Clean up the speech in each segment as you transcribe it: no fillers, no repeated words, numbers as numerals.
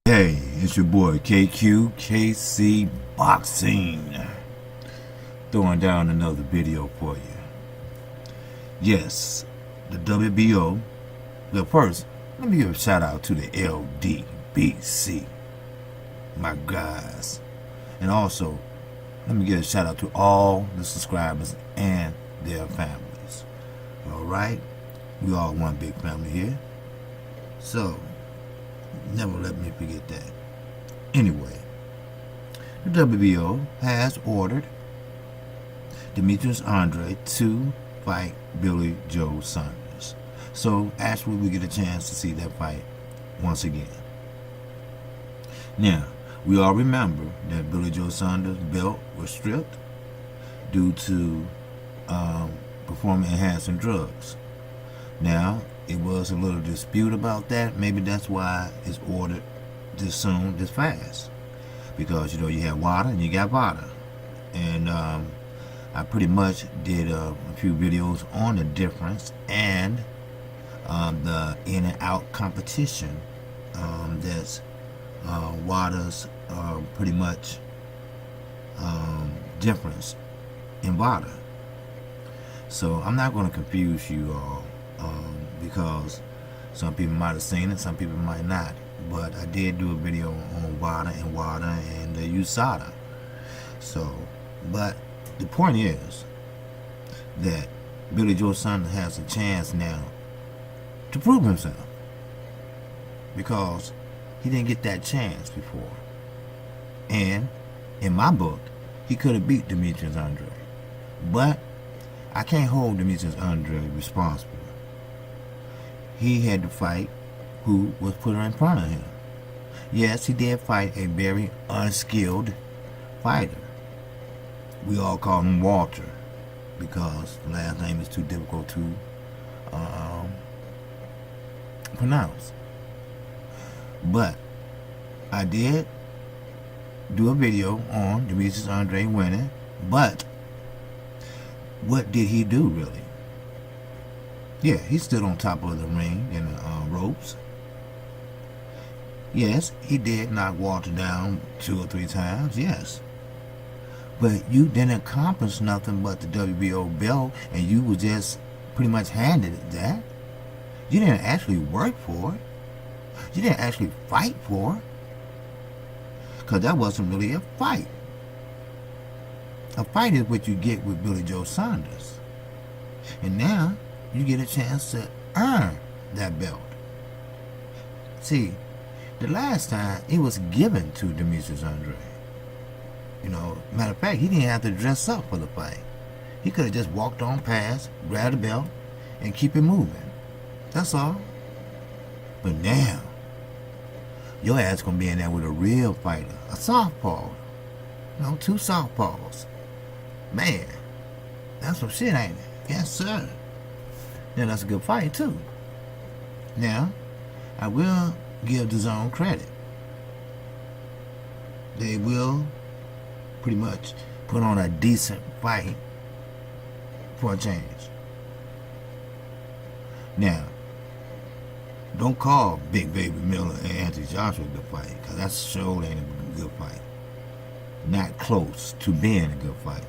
Hey, it's your boy KC Boxing, throwing down another video for you. Yes, the WBO. But first, let me give a shout out to the LDBC, my guys. And also, let me give a shout out to all the subscribers and their families. Alright? We all one big family here. So, never let me forget that. Anyway, the WBO has ordered Demetrius Andrade to fight Billy Joe Saunders. So actually we get a chance to see that fight once again. Now, we all remember that Billy Joe Saunders' belt was stripped due to performance enhancing drugs. Now, it was a little dispute about that. Maybe that's why it's ordered this soon, this fast. Because, you know, you have water and you got water. And I pretty much did a few videos on the difference and the in and out competition that's water's pretty much difference in water. So I'm not going to confuse you all. Because some people might have seen it, some people might not. But I did do a video on water and the USADA. So, but the point is that Billy Joe Saunders has a chance now to prove himself. Because he didn't get that chance before. And in my book, he could have beat Demetrius Andrade. But I can't hold Demetrius Andrade responsible. He had to fight who was put in front of him. Yes, he did fight a very unskilled fighter. We all call him Walter because the last name is too difficult to pronounce. But I did do a video on Demetrius Andrade winning, but what did he do really? Yeah, he stood on top of the ring in the ropes. Yes, he did knock Walter down 2 or 3 times, yes. But you didn't accomplish nothing but the WBO belt, and you were just pretty much handed that. You didn't actually work for it. You didn't actually fight for it. Because that wasn't really a fight. A fight is what you get with Billy Joe Saunders. And now, you get a chance to earn that belt. See, the last time it was given to Demetrius Andrade. You know, matter of fact, he didn't have to dress up for the fight. He could have just walked on past, grabbed the belt, and keep it moving. That's all. But now, your ass gonna be in there with a real fighter, a southpaw. You know, 2 southpaws. Man, that's some shit, ain't it? Yes, sir. Yeah, that's a good fight too. Now, I will give the zone credit. They will pretty much put on a decent fight for a change. Now, don't call Big Baby Miller and Anthony Joshua a good fight, because that sure ain't a good fight. Not close to being a good fight.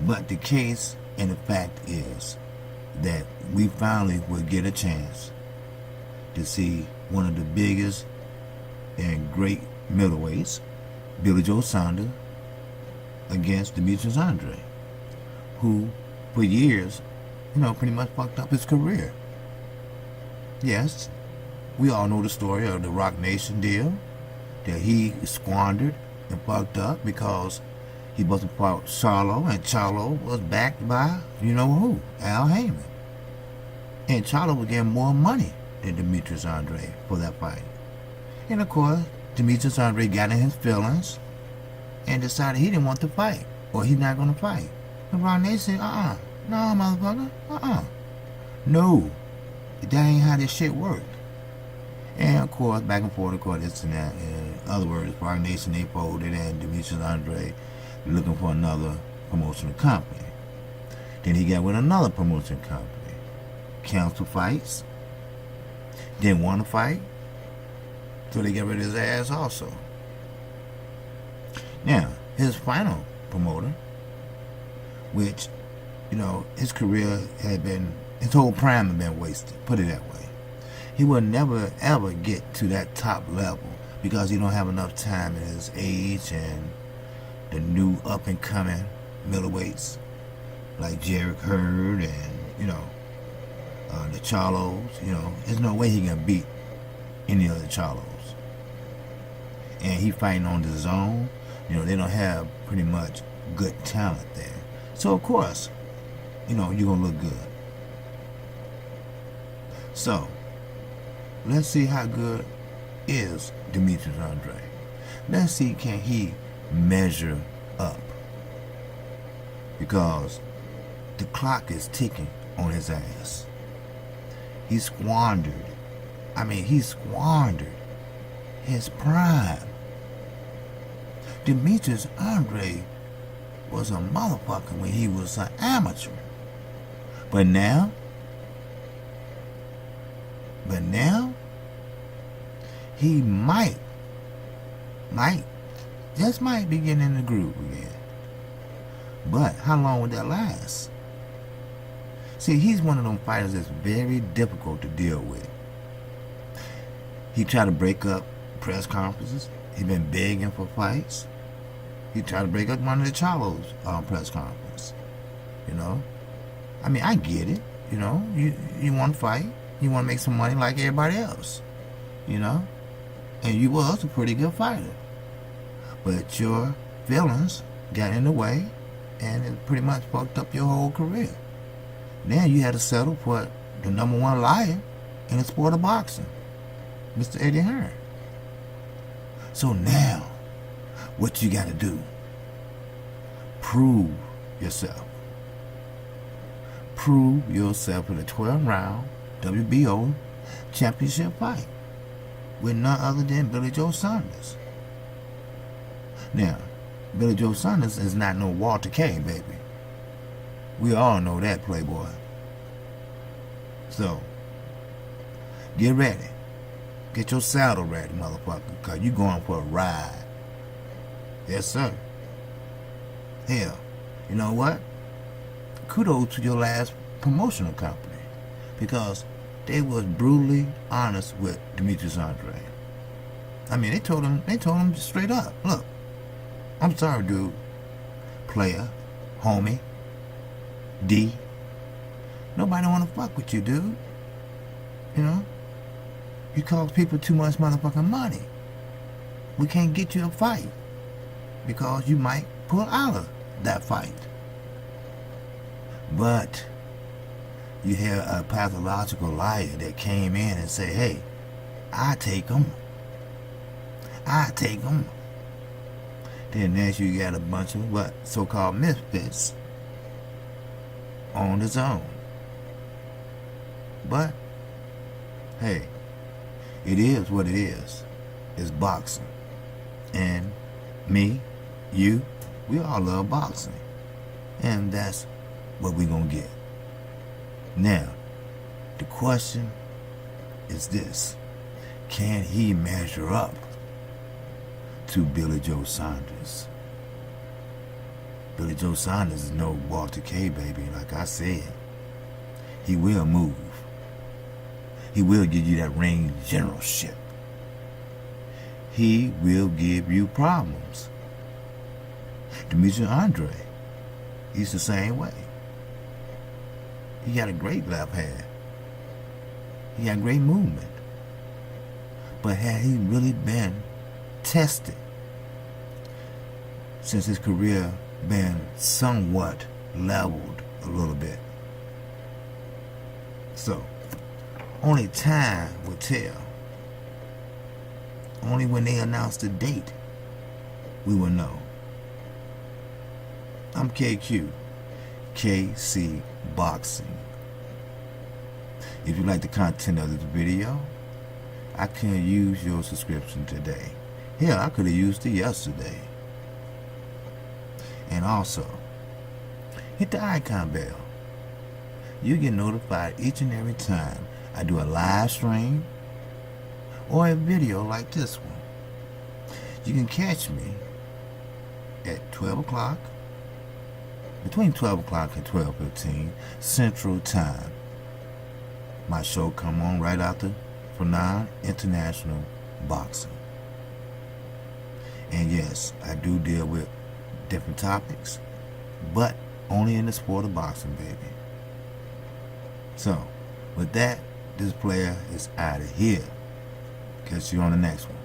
But the case and the fact is that we finally will get a chance to see one of the biggest and great middleweights, Billy Joe Saunders, against Demetrius Andrade, who for years, you know, pretty much fucked up his career. Yes, we all know the story of the Rock Nation deal that he squandered and fucked up because he wasn't fought Charlo, and Charlo was backed by, you know who, Al Heyman. And Charlo was getting more money than Demetrius Andrade for that fight. And of course, Demetrius Andrade got in his feelings and decided he didn't want to fight, or he's not going to fight. And Ron Nation said, no, motherfucker, no, that ain't how this shit worked. And of course, back and forth, of course, this and that. In other words, Rock Nation, they folded, and Demetrius Andrade looking for another promotional company. Then he got with another promotion company. Canceled fights. Didn't want to fight. So they got rid of his ass also. Now, his final promoter, which, his career had been, his whole prime had been wasted, put it that way. He will never ever get to that top level because he don't have enough time in his age and the new up and coming middleweights like Jarek Hurd and, the Charlos, there's no way he can beat any of the Charlos. And he fighting on his own. They don't have pretty much good talent there. So, of course, you're going to look good. So, let's see how good is Demetrius Andrade. Let's see, can he measure up? Because the clock is ticking on his ass. He squandered his prime. Demetrius Andrade was a motherfucker when he was an amateur. But now, he might be getting in the groove again. But how long would that last? See, he's one of them fighters that's very difficult to deal with. He tried to break up press conferences. He's been begging for fights. He tried to break up one of the Charlos press conference. I get it. You want to fight. You want to make some money like everybody else. And you was a pretty good fighter. But your feelings got in the way, and it pretty much fucked up your whole career. Then you had to settle for the number one liar in the sport of boxing, Mr. Eddie Hearn. So now, what you got to do? Prove yourself. Prove yourself in a 12-round WBO championship fight with none other than Billy Joe Saunders. Now, Billy Joe Saunders is not no Walter K, baby. We all know that, playboy. So, get ready. Get your saddle ready, motherfucker, because you going for a ride. Yes, sir. Hell, you know what? Kudos to your last promotional company, because they was brutally honest with Demetrius Andrade. They told him straight up, look, I'm sorry, dude, player, homie, D. Nobody want to fuck with you, dude. You cost people too much motherfucking money. We can't get you a fight because you might pull out of that fight. But you have a pathological liar that came in and said, hey, I take them. Then next you got a bunch of so-called misfits on his own. But hey, it is what it is. It's boxing. And me, you, we all love boxing. And that's what we're going to get. Now, the question is this. Can he measure up to Billy Joe Saunders? Billy Joe Saunders is no Walter K, baby. Like I said, he will move. He will give you that ring generalship. He will give you problems. Demetrius Andrade, he's the same way. He got a great left hand. He got great movement. But had he really been tested since his career been somewhat leveled a little bit? So, only time will tell. Only when they announce the date, we will know. I'm KQ, KC Boxing. If you like the content of this video, I could use your subscription today. Hell, I could have used it yesterday. And also, hit the icon bell. You get notified each and every time I do a live stream or a video like this one. You can catch me at 12 o'clock, between 12 o'clock and 12:15 Central Time. My show come on right after for non-international boxing. And yes, I do deal with different topics, but only in the sport of boxing, baby. So, with that, this player is out of here. Catch you on the next one.